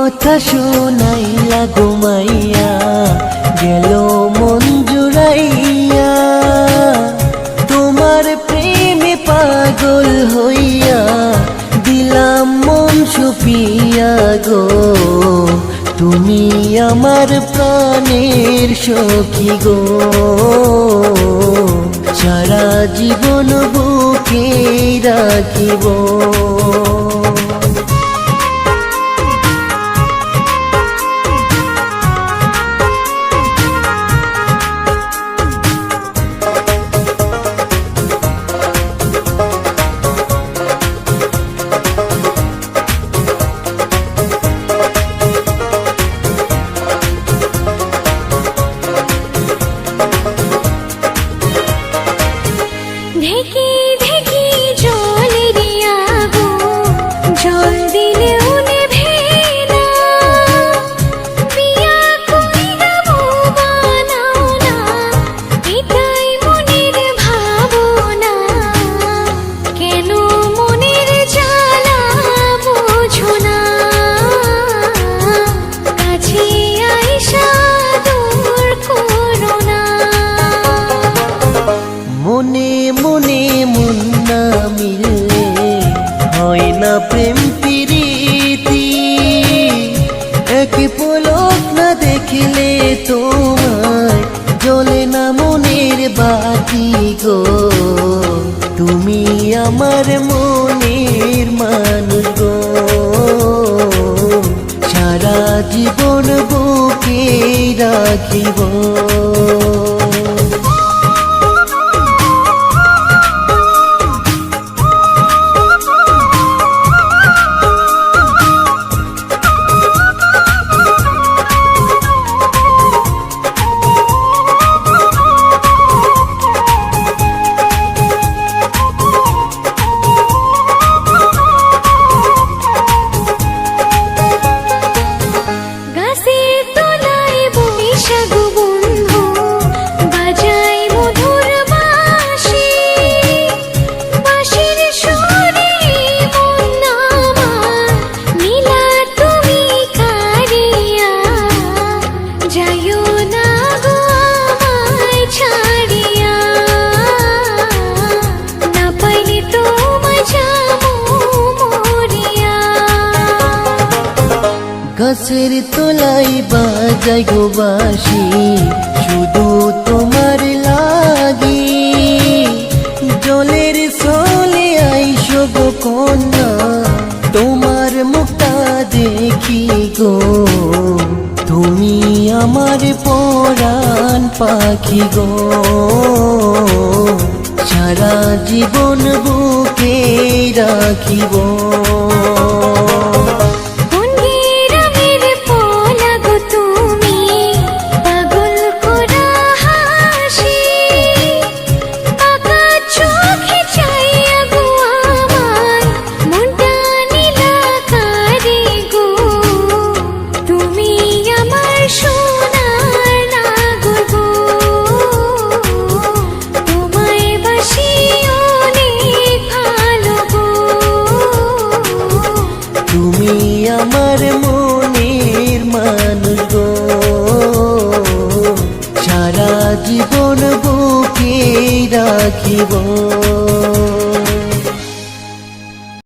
কথা শুনাইলা ঘুমাইয়া গেল মন জুড়াইয়া তোমার প্রেমে পাগল হইয়া দিলাম মন সুপিয়া গো তুমি আমার প্রাণের সখী গো সারা জীবন বুকে রাখিব ঢেকে ঢেকে জলের আগুন জল দিলেও নেভে না বিয়া কইরা বউ বানাও না এটাই মনের ভাবনা কেন মনের জ্বালা বোঝো না কাছে আইসা দূর করো না মনে মনে মন না মিললে হয় না প্রেম প্রীতি এক পলক না দেখলে তোমায় জ্বলে না মনের বাতি গো তুমি আমার মনের মানুষ গো সারা জীবন বুকে রাখিব গাছের তলাই বাজাই গো বাঁশি শুধু তোমার লাগি জলের চলে আইসো গো কন্যা তোমার মুখটা দেখি গো তুমি আমার পরাণ পাখি গো সারা জীবন বুকে রাখিব তুমি আমার মনের মানুষ গো সারা জীবন বুকে রাখিব।